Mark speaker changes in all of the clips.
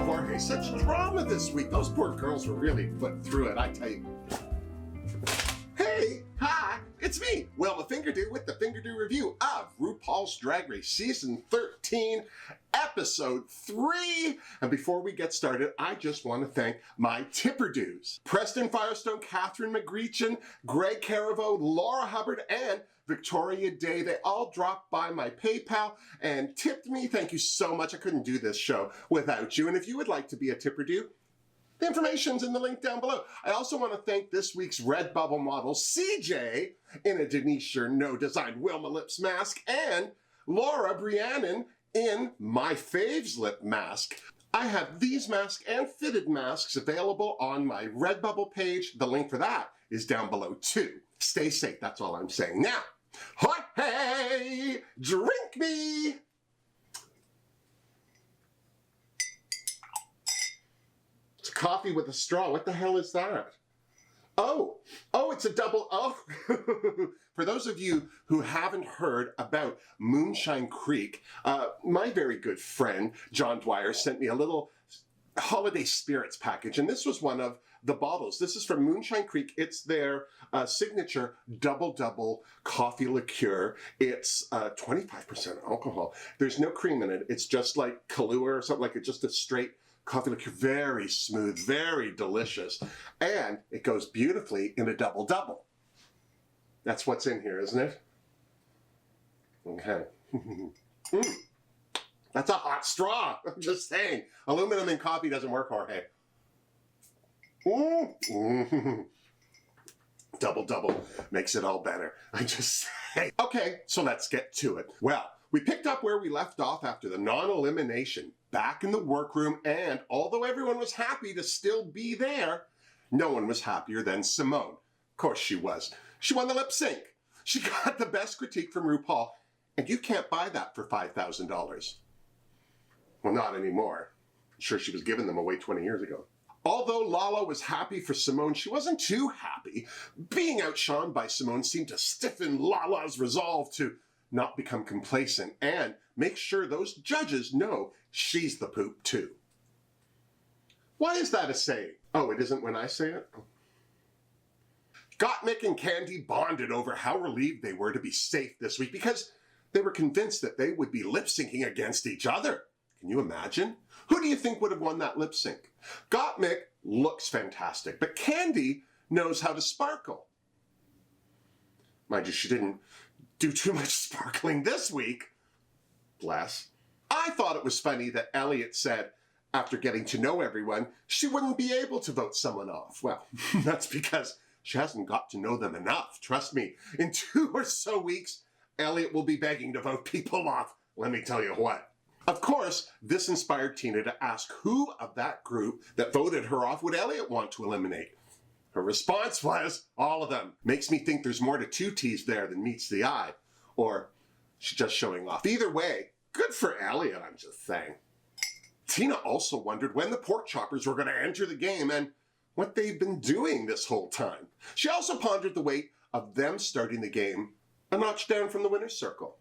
Speaker 1: Jorge. Such drama this week. Those poor girls were really put through it, I tell you. Hey, hi, it's me, Wilma Fingerdoo, with the Fingerdoo review of RuPaul's Drag Race Season 13, Episode 3. And before we get started, I just want to thank my Tipperdoos. Preston Firestone, Catherine McGreechin, Greg Caravo, Laura Hubbard, and Victoria Day. They all dropped by my PayPal and tipped me. Thank you so much. I couldn't do this show without you. And if you would like to be a Tipperdoo, the information's in the link down below. I also want to thank this week's RedBubble Models, CJ, in a Denise No Design Wilma Lips mask, and Laura Briannon in My Faves Lip mask. I have these masks and fitted masks available on my RedBubble page. The link for that is down below too. Stay safe, that's all I'm saying. Now, Jorge, drink me! It's coffee with a straw. What the hell is that? Oh, it's a double O. For those of you who haven't heard about Moonshine Creek, my very good friend, John Dwyer, sent me a little holiday spirits package, and this was one of the bottles. This is from Moonshine Creek. It's their signature double coffee liqueur. It's 25% alcohol. There's no cream in it. It's just like Kahlua or something like it, just a straight coffee liqueur. Very smooth, very delicious, and it goes beautifully in a double. That's what's in here, isn't it? Okay. That's a hot straw. I'm just saying. Aluminum in coffee doesn't work, Jorge. Double makes it all better. I just say. Okay, so let's get to it. Well, we picked up where we left off after the non-elimination, back in the workroom, and although everyone was happy to still be there, no one was happier than Simone. Of course she was. She won the lip sync. She got the best critique from RuPaul, and you can't buy that for $5,000. Well, not anymore. I'm sure she was giving them away 20 years ago. Although Lala was happy for Simone, she wasn't too happy. Being outshone by Simone seemed to stiffen Lala's resolve to not become complacent and make sure those judges know she's the poop too. Why is that a saying? Oh, it isn't when I say it? Gottmik and Candy bonded over how relieved they were to be safe this week because they were convinced that they would be lip-syncing against each other. Can you imagine? Who do you think would have won that lip sync? Gottmik looks fantastic, but Candy knows how to sparkle. Mind you, she didn't do too much sparkling this week. Bless. I thought it was funny that Elliot said, after getting to know everyone, she wouldn't be able to vote someone off. Well, that's because she hasn't got to know them enough. Trust me, in 2 or so weeks, Elliot will be begging to vote people off. Let me tell you what. Of course, this inspired Tina to ask who of that group that voted her off would Elliot want to eliminate. Her response was, all of them. Makes me think there's more to 2 T's there than meets the eye. Or she's just showing off. Either way, good for Elliot, I'm just saying. Tina also wondered when the Porkchoppers were going to enter the game and what they've been doing this whole time. She also pondered the weight of them starting the game a notch down from the winner's circle.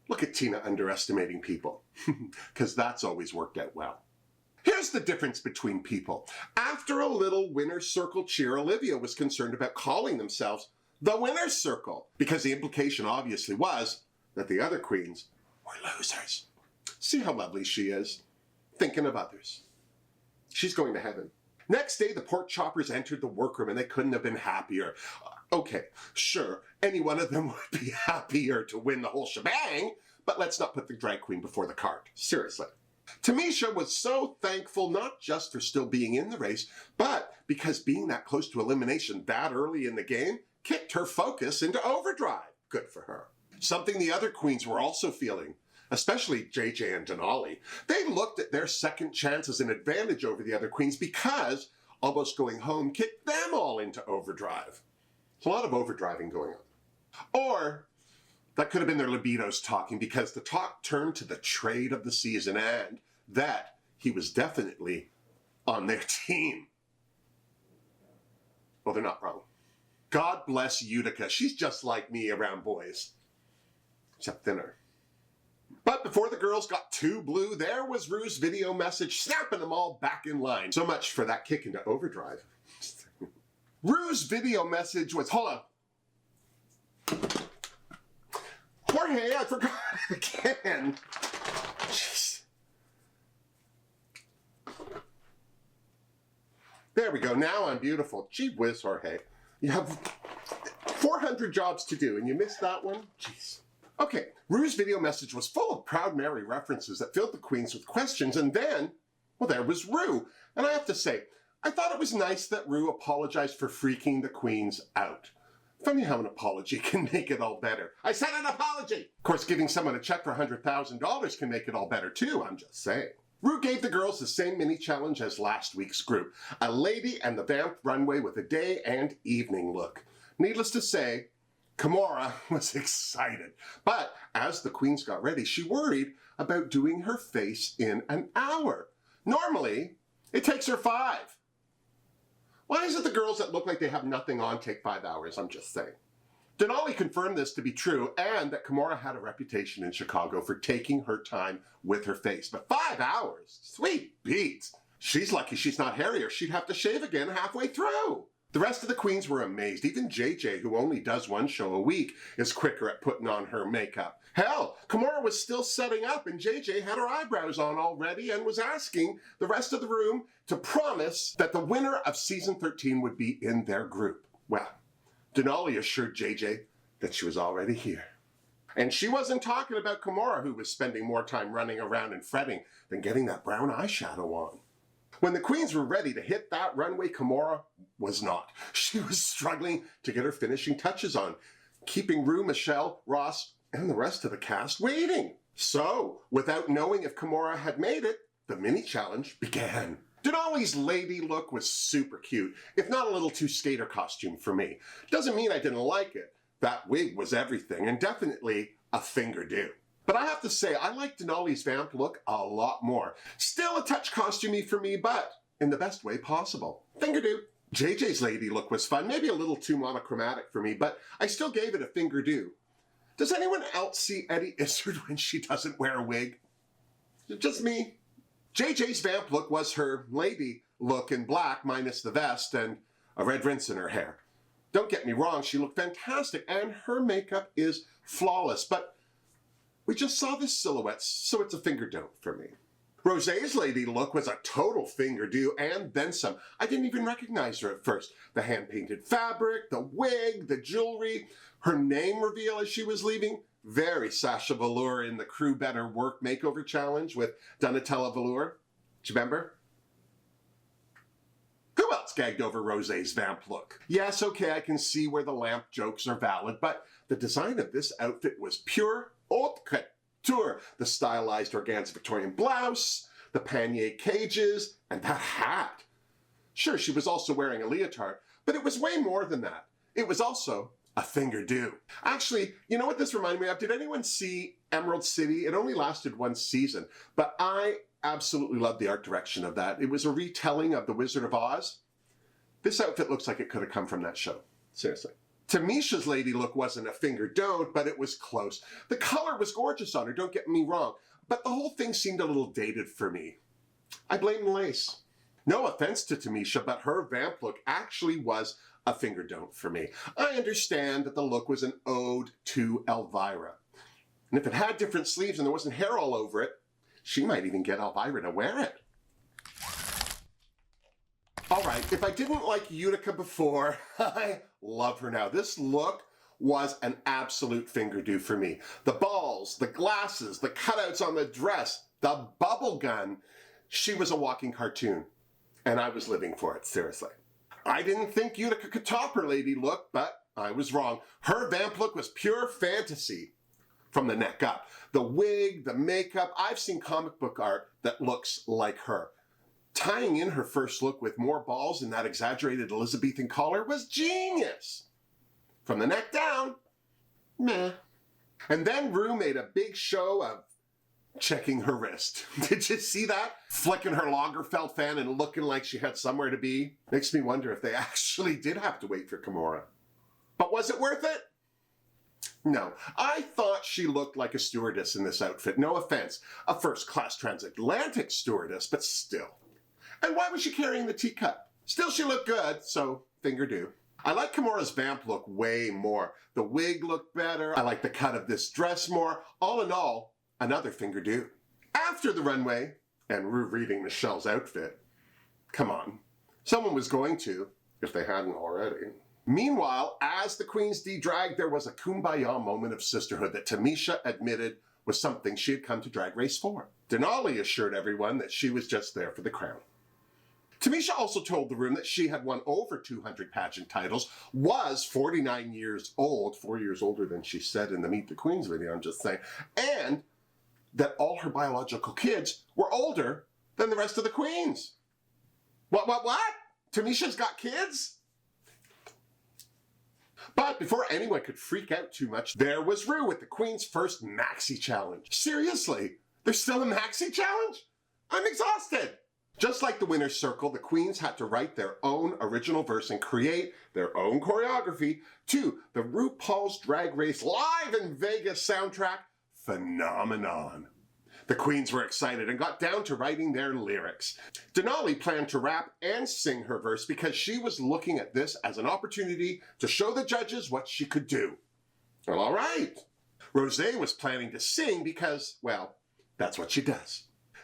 Speaker 1: Look at Tina underestimating people, because that's always worked out well. Here's the difference between people. After a little winner's circle cheer, Olivia was concerned about calling themselves the winner's circle, because the implication obviously was that the other queens were losers. See how lovely she is, thinking of others. She's going to heaven. Next day, the Porkchoppers entered the workroom and they couldn't have been happier. Okay, sure, any one of them would be happier to win the whole shebang, but let's not put the drag queen before the cart. Seriously. Tamisha was so thankful not just for still being in the race, but because being that close to elimination that early in the game kicked her focus into overdrive. Good for her. Something the other queens were also feeling, especially JJ and Denali. They looked at their second chance as an advantage over the other queens because almost going home kicked them all into overdrive. There's a lot of overdriving going on. Or that could have been their libidos talking because the talk turned to the trade of the season and that he was definitely on their team. Well, they're not wrong. God bless Utica. She's just like me around boys, except thinner. But Before the girls got too blue, there was Ru's video message snapping them all back in line. So much for that kick into overdrive. Ru's video message was, hold on. Jorge, I forgot again. Jeez. There we go. Now I'm beautiful. Gee whiz, Jorge. You have 400 jobs to do and you missed that one? Jeez. Okay, Ru's video message was full of Proud Mary references that filled the queens with questions, and then, well, there was Ru. And I have to say, I thought it was nice that Ru apologized for freaking the queens out. Funny how an apology can make it all better. I said an apology! Of course, giving someone a check for $100,000 can make it all better too, I'm just saying. Ru gave the girls the same mini challenge as last week's group, a lady and the vamp runway with a day and evening look. Needless to say, Kimora was excited, but as the queens got ready, she worried about doing her face in an hour. Normally, it takes her 5. Why is it the girls that look like they have nothing on take 5 hours? I'm just saying. Denali confirmed this to be true and that Kimora had a reputation in Chicago for taking her time with her face. But 5 hours? Sweet beats. She's lucky she's not hairy or she'd have to shave again halfway through. The rest of the queens were amazed. Even JJ, who only does one show a week, is quicker at putting on her makeup. Hell, Kimora was still setting up and JJ had her eyebrows on already and was asking the rest of the room to promise that the winner of season 13 would be in their group. Well, Denali assured JJ that she was already here. And she wasn't talking about Kimora, who was spending more time running around and fretting than getting that brown eyeshadow on. When the queens were ready to hit that runway, Kimora was not. She was struggling to get her finishing touches on, keeping Ru, Michelle, Ross, and the rest of the cast waiting. So, without knowing if Kimora had made it, the mini challenge began. Denali's lady look was super cute, if not a little too skater costume for me. Doesn't mean I didn't like it. That wig was everything, and definitely a Fingerdoo. But I have to say, I like Denali's vamp look a lot more. Still a touch costumey for me, but in the best way possible. Fingerdoo. JJ's lady look was fun, maybe a little too monochromatic for me, but I still gave it a Fingerdoo. Does anyone else see Eddie Izzard when she doesn't wear a wig? Just me. JJ's vamp look was her lady look in black minus the vest and a red rinse in her hair. Don't get me wrong, she looked fantastic and her makeup is flawless, but we just saw this silhouette, so it's a Fingerdoo for me. Rosé's lady look was a total Fingerdoo and then some. I didn't even recognize her at first. The hand-painted fabric, the wig, the jewelry, her name reveal as she was leaving. Very Sasha Velour in the Crew Better Work Makeover Challenge with Donatella Velour. Do you remember? Who else gagged over Rosé's vamp look? Yes, okay, I can see where the lamp jokes are valid, but the design of this outfit was pure haute couture. The stylized organza Victorian blouse, the pannier cages, and that hat. Sure, she was also wearing a leotard, but it was way more than that. It was also a Fingerdoo. Actually, you know what this reminded me of? Did anyone see Emerald City? It only lasted one season, but I absolutely loved the art direction of that. It was a retelling of The Wizard of Oz. This outfit looks like it could have come from that show. Seriously. Tamisha's lady look wasn't a Fingerdoo, but it was close. The color was gorgeous on her, don't get me wrong, but the whole thing seemed a little dated for me. I blame the lace. No offense to Tamisha, but her vamp look actually was a Fingerdoo for me. I understand that the look was an ode to Elvira. And if it had different sleeves and there wasn't hair all over it, she might even get Elvira to wear it. All right, if I didn't like Utica before, I love her now. This look was an absolute Fingerdoo for me. The balls, the glasses, the cutouts on the dress, the bubble gun. She was a walking cartoon, and I was living for it, seriously. I didn't think Utica could top her lady look, but I was wrong. Her vamp look was pure fantasy from the neck up. The wig, the makeup, I've seen comic book art that looks like her. Tying in her first look with more balls and that exaggerated Elizabethan collar was genius. From the neck down, meh. And then Ru made a big show of checking her wrist. Did you see that? Flicking her Lagerfeld fan and looking like she had somewhere to be. Makes me wonder if they actually did have to wait for Kimora. But was it worth it? No, I thought she looked like a stewardess in this outfit. No offense, a first-class transatlantic stewardess, but still. And why was she carrying the teacup? Still, she looked good, so Fingerdoo. I like Kimora's vamp look way more. The wig looked better. I like the cut of this dress more. All in all, another Fingerdoo. After the runway, and reading Michelle's outfit, come on, someone was going to, if they hadn't already. Meanwhile, as the queens de-dragged, there was a kumbaya moment of sisterhood that Tamisha admitted was something she had come to Drag Race for. Denali assured everyone that she was just there for the crown. Tamisha also told the room that she had won over 200 pageant titles, was 49 years old, 4 years older than she said in the Meet the Queens video, I'm just saying, and that all her biological kids were older than the rest of the queens. What? Tamisha's got kids? But before anyone could freak out too much, there was Ru with the Queen's first Maxi challenge. Seriously, there's still a Maxi challenge? I'm exhausted. Just like the winner's circle, the queens had to write their own original verse and create their own choreography to the RuPaul's Drag Race Live in Vegas soundtrack, Phenomenon. The queens were excited and got down to writing their lyrics. Denali planned to rap and sing her verse because she was looking at this as an opportunity to show the judges what she could do. Well, all right. Rosé was planning to sing because, well, that's what she does.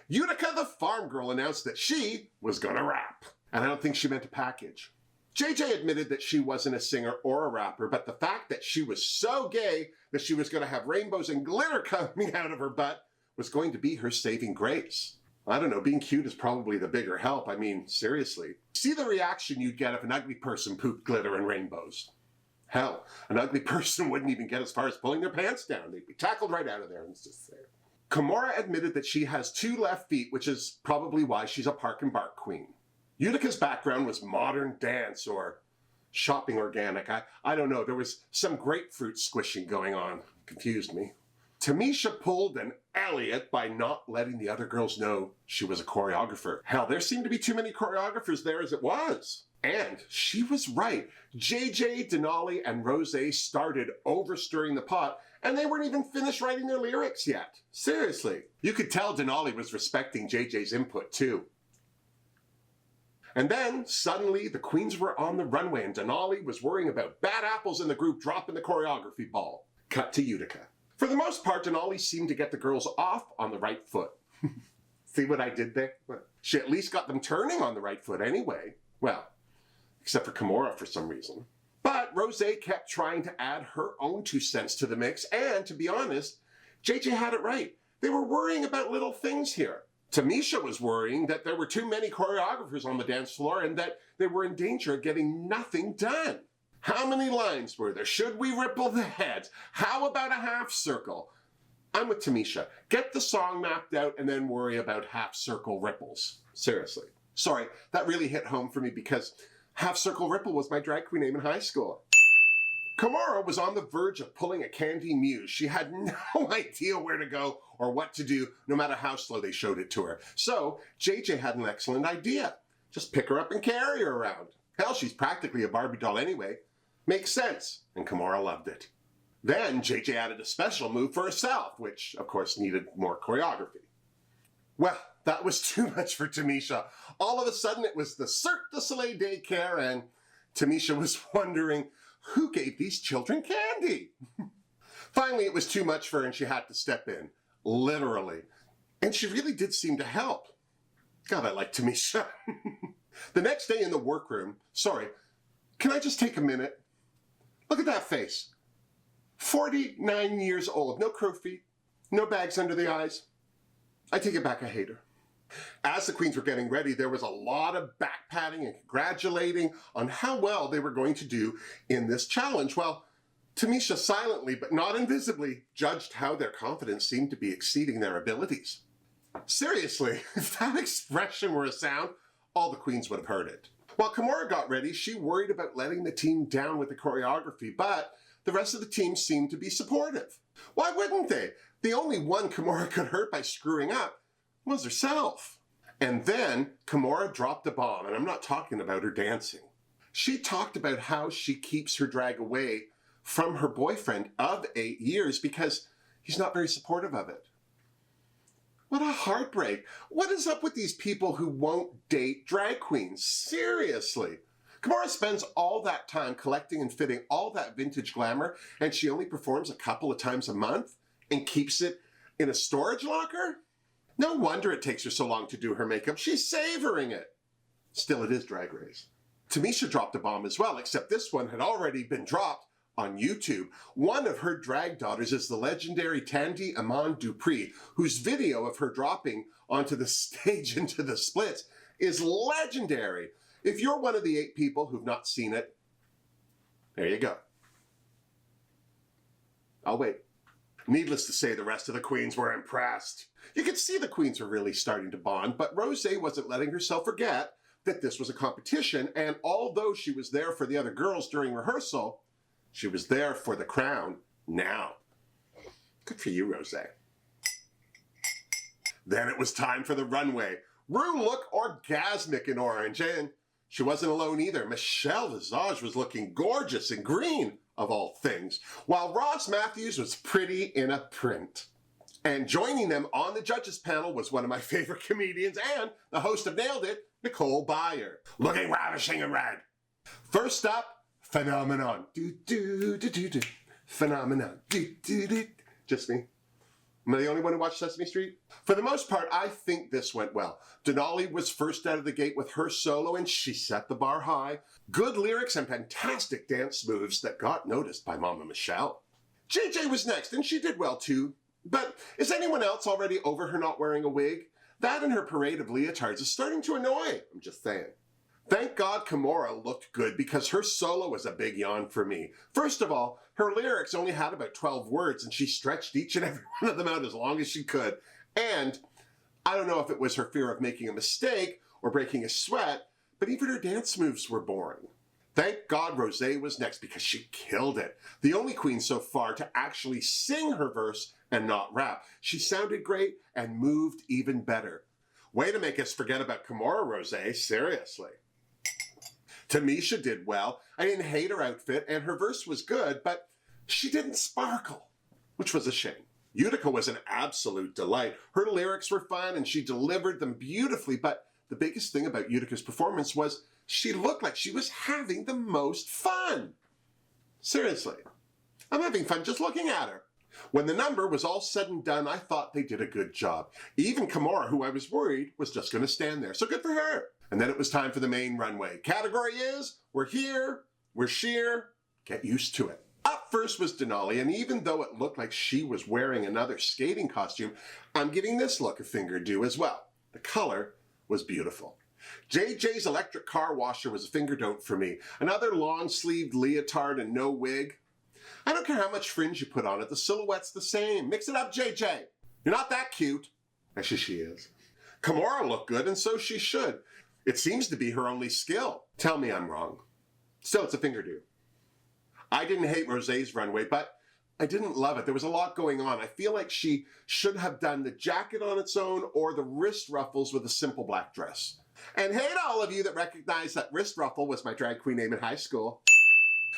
Speaker 1: Utica the farm girl announced that she was gonna rap. And I don't think she meant a package. JJ admitted that she wasn't a singer or a rapper, but the fact that she was so gay that she was gonna have rainbows and glitter coming out of her butt was going to be her saving grace. I don't know, being cute is probably the bigger help. I mean, seriously. See the reaction you'd get if an ugly person pooped glitter and rainbows. Hell, an ugly person wouldn't even get as far as pulling their pants down. They'd be tackled right out of there and it's just there. Kimora admitted that she has 2 left feet, which is probably why she's a park and bark queen. Utica's background was modern dance or shopping organic. I don't know, there was some grapefruit squishing going on. Confused me. Tamisha pulled an Elliot by not letting the other girls know she was a choreographer. Hell, there seemed to be too many choreographers there as it was. And she was right. JJ, Denali, and Rosé started overstirring the pot, and they weren't even finished writing their lyrics yet. Seriously. You could tell Denali was respecting JJ's input too. And then, suddenly, the queens were on the runway and Denali was worrying about bad apples in the group dropping the choreography ball. Cut to Utica. For the most part, Denali seemed to get the girls off on the right foot. See what I did there? She at least got them turning on the right foot anyway. Well, except for Kimora for some reason. But Rosé kept trying to add her own 2 cents to the mix, and to be honest, JJ had it right. They were worrying about little things here. Tamisha was worrying that there were too many choreographers on the dance floor and that they were in danger of getting nothing done. How many lines were there? Should we ripple the heads? How about a half circle? I'm with Tamisha. Get the song mapped out and then worry about half circle ripples. Seriously. Sorry, that really hit home for me because half circle ripple was my drag queen name in high school. Kimora was on the verge of pulling a Candy Muse. She had no idea where to go or what to do, no matter how slow they showed it to her. So JJ had an excellent idea. Just pick her up and carry her around. Hell, she's practically a Barbie doll anyway. Makes sense, and Kimora loved it. Then JJ added a special move for herself, which of course needed more choreography. Well, that was too much for Tamisha. All of a sudden it was the Cirque du Soleil daycare and Tamisha was wondering who gave these children candy? Finally, it was too much for her and she had to step in, literally. And she really did seem to help. God, I like Tamisha. The next day in the workroom, sorry, can I just take a minute? Look at that face. 49 years old, no crow feet, no bags under the eyes. I take it back, I hate her. As the queens were getting ready, there was a lot of back patting and congratulating on how well they were going to do in this challenge. Well, Tamisha silently, but not invisibly, judged how their confidence seemed to be exceeding their abilities. Seriously, if that expression were a sound, all the queens would have heard it. While Kimora got ready, she worried about letting the team down with the choreography, but the rest of the team seemed to be supportive. Why wouldn't they? The only one Kimora could hurt by screwing up was herself. And then Kimora dropped a bomb, and I'm not talking about her dancing. She talked about how she keeps her drag away from her boyfriend of 8 years because he's not very supportive of it. What a heartbreak. What is up with these people who won't date drag queens? Seriously. Kimora spends all that time collecting and fitting all that vintage glamour, and she only performs a couple of times a month and keeps it in a storage locker? No wonder it takes her so long to do her makeup. She's savoring it. Still, it is Drag Race. Tamisha dropped a bomb as well, except this one had already been dropped on YouTube. One of her drag daughters is the legendary Tandy Amon Dupree, whose video of her dropping onto the stage into the splits is legendary. If you're one of the 8 people who've not seen it, there you go. I'll wait. Needless to say, the rest of the queens were impressed. You could see the queens were really starting to bond, but Rosé wasn't letting herself forget that this was a competition, and although she was there for the other girls during rehearsal, she was there for the crown now. Good for you, Rosé. Then it was time for the runway. Ru looked orgasmic in orange, and she wasn't alone either. Michelle Visage was looking gorgeous in green, of all things, while Ross Matthews was pretty in a print. And joining them on the judges panel was one of my favorite comedians and the host of Nailed It, Nicole Byer, looking ravishing in red. First up, Phenomenon. Do, do, do, do, do. Phenomenon. Do, do, do. Just me. Am I the only one who watched Sesame Street? For the most part, I think this went well. Denali was first out of the gate with her solo, and she set the bar high. Good lyrics and fantastic dance moves that got noticed by Mama Michelle. JJ was next, and she did well too. But is anyone else already over her not wearing a wig? That and her parade of leotards is starting to annoy. I'm just saying. Thank God Kimora looked good because her solo was a big yawn for me. First of all, her lyrics only had about 12 words and she stretched each and every one of them out as long as she could. And I don't know if it was her fear of making a mistake or breaking a sweat, but even her dance moves were boring. Thank God Rosé was next because she killed it. The only queen so far to actually sing her verse and not rap. She sounded great and moved even better. Way to make us forget about Kimora, Rosé, seriously. Tamisha did well. I didn't hate her outfit, and her verse was good, but she didn't sparkle, which was a shame. Utica was an absolute delight. Her lyrics were fun, and she delivered them beautifully, but the biggest thing about Utica's performance was she looked like she was having the most fun. Seriously, I'm having fun just looking at her. When the number was all said and done, I thought they did a good job. Even Kimora, who I was worried, was just going to stand there, so good for her. And then it was time for the main runway. Category is, we're here, we're sheer, get used to it. Up first was Denali, and even though it looked like she was wearing another skating costume, I'm giving this look a Fingerdoo as well. The color was beautiful. JJ's electric car washer was a Fingerdoo for me. Another long-sleeved leotard and no wig. I don't care how much fringe you put on it, the silhouette's the same. Mix it up, JJ. You're not that cute. Actually, she is. Kimora looked good, and so she should. It seems to be her only skill. Tell me I'm wrong. Still, it's a Fingerdoo. I didn't hate Rosé's runway, but I didn't love it. There was a lot going on. I feel like she should have done the jacket on its own or the wrist ruffles with a simple black dress. And hey to all of you that recognize that wrist ruffle was my drag queen name in high school.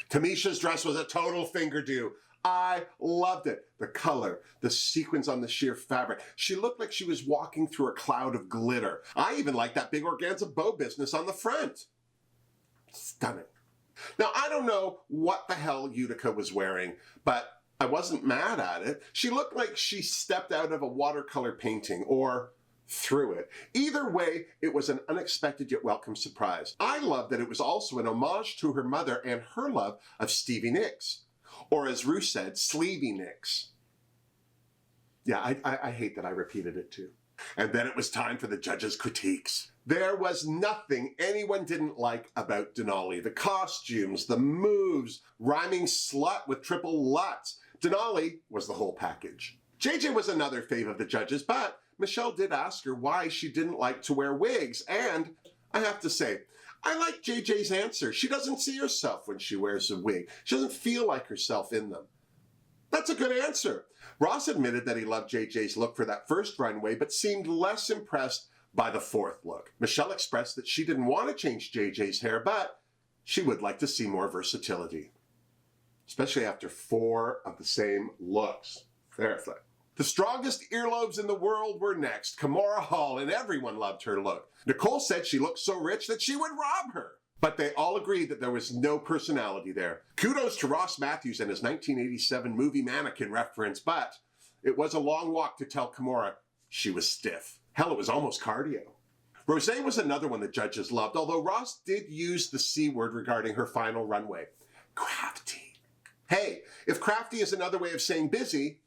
Speaker 1: Tamisha's dress was a total Fingerdoo. I loved it. The color, the sequins on the sheer fabric. She looked like she was walking through a cloud of glitter. I even liked that big organza bow business on the front. Stunning. Now, I don't know what the hell Utica was wearing, but I wasn't mad at it. She looked like she stepped out of a watercolor painting or through it. Either way, it was an unexpected yet welcome surprise. I love that it was also an homage to her mother and her love of Stevie Nicks. Or as Ru said, Sleevey Nicks. Yeah, I hate that I repeated it too. And then it was time for the judges' critiques. There was nothing anyone didn't like about Denali. The costumes, the moves, rhyming slut with triple Lutz. Denali was the whole package. JJ was another fave of the judges, but Michelle did ask her why she didn't like to wear wigs. And I have to say, I like JJ's answer. She doesn't see herself when she wears a wig. She doesn't feel like herself in them. That's a good answer. Ross admitted that he loved JJ's look for that first runway, but seemed less impressed by the fourth look. Michelle expressed that she didn't want to change JJ's hair, but she would like to see more versatility. especially after 4 of the same looks. Seriously. The strongest earlobes in the world were next. Kimora Hall, and everyone loved her look. Nicole said she looked so rich that she would rob her. But they all agreed that there was no personality there. Kudos to Ross Matthews and his 1987 movie Mannequin reference, but it was a long walk to tell Kimora she was stiff. Hell, it was almost cardio. Rosé was another one the judges loved, although Ross did use the C word regarding her final runway. Crafty. Hey, if crafty is another way of saying busy,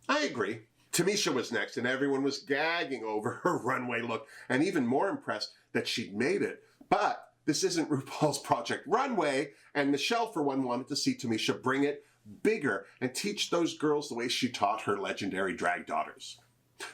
Speaker 1: I agree. Tamisha was next, and everyone was gagging over her runway look, and even more impressed that she'd made it. But this isn't RuPaul's Project Runway, and Michelle, for one, wanted to see Tamisha bring it bigger and teach those girls the way she taught her legendary drag daughters.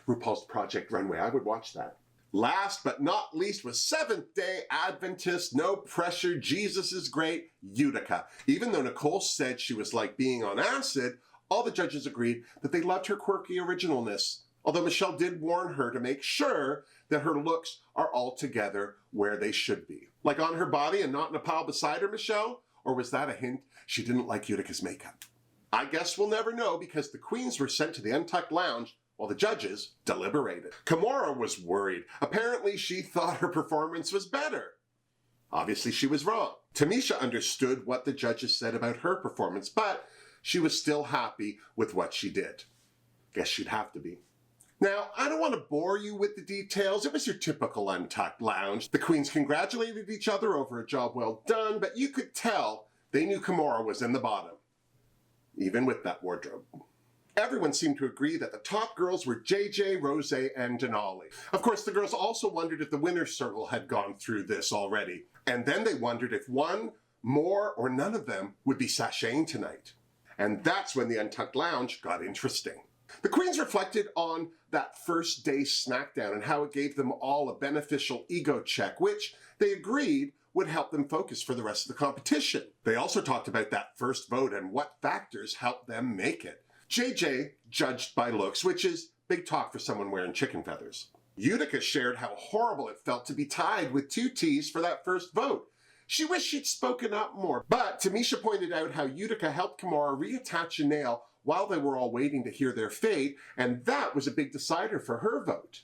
Speaker 1: RuPaul's Project Runway, I would watch that. Last but not least was Seventh-day Adventist, no pressure, Jesus is great, Utica. Even though Nicole said she was like being on acid, all the judges agreed that they loved her quirky originalness. Although Michelle did warn her to make sure that her looks are all together where they should be. Like on her body and not in a pile beside her, Michelle? Or was that a hint she didn't like Utica's makeup? I guess we'll never know because the queens were sent to the Untucked lounge while the judges deliberated. Kimora was worried. Apparently she thought her performance was better. Obviously she was wrong. Tamisha understood what the judges said about her performance, but she was still happy with what she did. Guess she'd have to be. Now, I don't want to bore you with the details. It was your typical Untucked lounge. The queens congratulated each other over a job well done, but you could tell they knew Kimora was in the bottom, even with that wardrobe. Everyone seemed to agree that the top girls were JJ, Rosé, and Denali. Of course, the girls also wondered if the winner's circle had gone through this already. And then they wondered if one, more, or none of them would be sashaying tonight. And that's when the Untucked lounge got interesting. The queens reflected on that first day SmackDown and how it gave them all a beneficial ego check, which they agreed would help them focus for the rest of the competition. They also talked about that first vote and what factors helped them make it. JJ judged by looks, which is big talk for someone wearing chicken feathers. Utica shared how horrible it felt to be tied with 2 T's for that first vote. She wished she'd spoken up more, but Tamisha pointed out how Utica helped Kimora reattach a nail while they were all waiting to hear their fate, and that was a big decider for her vote.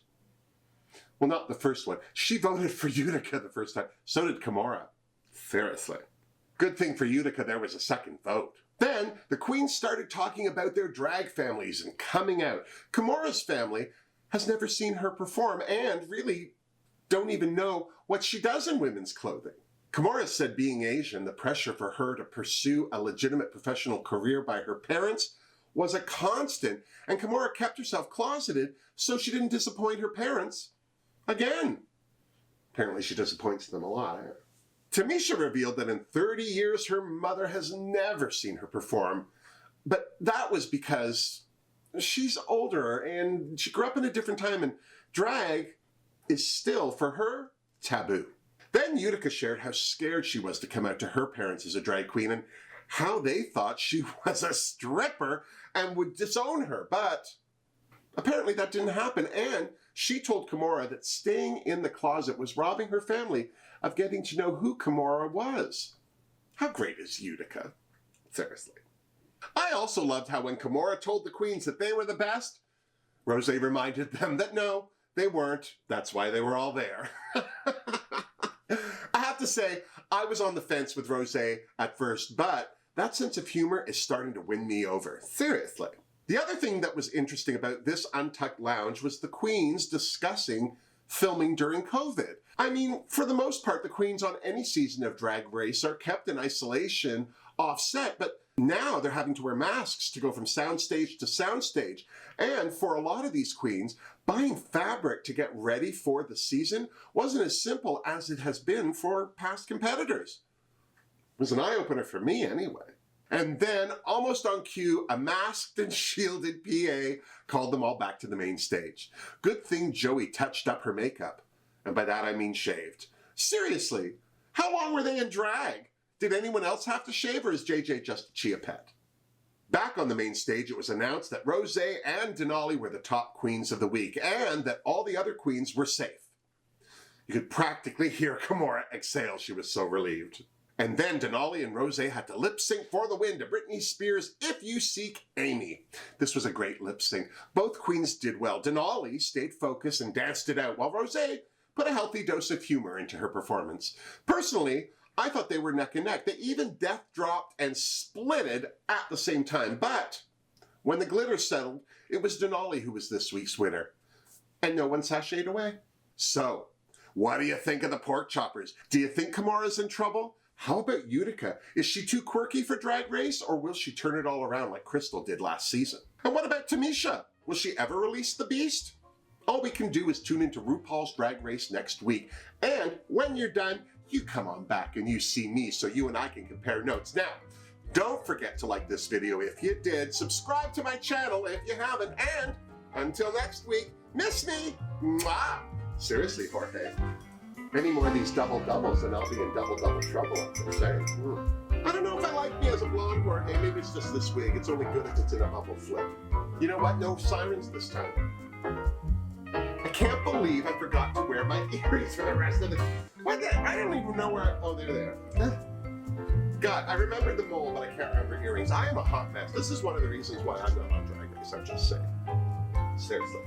Speaker 1: Well, not the first one. She voted for Utica the first time. So did Kimora. Seriously. Good thing for Utica there was a second vote. Then the queens started talking about their drag families and coming out. Kimora's family has never seen her perform and really don't even know what she does in women's clothing. Kimora said being Asian, the pressure for her to pursue a legitimate professional career by her parents was a constant, and Kimora kept herself closeted so she didn't disappoint her parents again. Apparently she disappoints them a lot. Tamisha revealed that in 30 years her mother has never seen her perform, but that was because she's older and she grew up in a different time and drag is still, for her, taboo. Then Utica shared how scared she was to come out to her parents as a drag queen and how they thought she was a stripper and would disown her, but apparently that didn't happen, and she told Kimora that staying in the closet was robbing her family of getting to know who Kimora was. How great is Utica? Seriously. I also loved how when Kimora told the queens that they were the best, Rosé reminded them that no, they weren't. That's why they were all there. I have to say, I was on the fence with Rosé at first, but that sense of humor is starting to win me over. Seriously. The other thing that was interesting about this Untucked lounge was the queens discussing filming during COVID. I mean, for the most part, the queens on any season of Drag Race are kept in isolation off-set, but now they're having to wear masks to go from soundstage to soundstage. And for a lot of these queens, buying fabric to get ready for the season wasn't as simple as it has been for past competitors. It was an eye-opener for me anyway. And then, almost on cue, a masked and shielded PA called them all back to the main stage. Good thing Joey touched up her makeup. And by that I mean shaved. Seriously, how long were they in drag? Did anyone else have to shave, or is JJ just a chia pet? Back on the main stage, it was announced that Rosé and Denali were the top queens of the week, and that all the other queens were safe. You could practically hear Kimora exhale. She was so relieved. And then Denali and Rosé had to lip sync for the win to Britney Spears' If You Seek Amy. This was a great lip sync. Both queens did well. Denali stayed focused and danced it out, while Rosé put a healthy dose of humor into her performance. Personally, I thought they were neck and neck. They even death dropped and splitted at the same time. But when the glitter settled, it was Denali who was this week's winner. And no one sashayed away. So, what do you think of the Porkchoppers? Do you think Kimura's in trouble? How about Utica? Is she too quirky for Drag Race, or will she turn it all around like Crystal did last season? And what about Tamisha? Will she ever release the beast? All we can do is tune into RuPaul's Drag Race next week. And when you're done, you come on back and you see me so you and I can compare notes. Now, don't forget to like this video if you did, subscribe to my channel if you haven't, and until next week, miss me! Mwah! Seriously, Jorge. Any more of these double-doubles and I'll be in double-double trouble, I'm saying. I don't know if I like me as a blonde, Jorge. Maybe it's just this wig. It's only good if it's in a bubble flip. You know what? No sirens this time. I can't believe I forgot to wear my earrings for the rest of the... I don't even know where oh, they're there. God, I remembered the mole, but I can't remember earrings. I am a hot mess. This is one of the reasons why I'm not on Drag Race. I'm just saying. Seriously.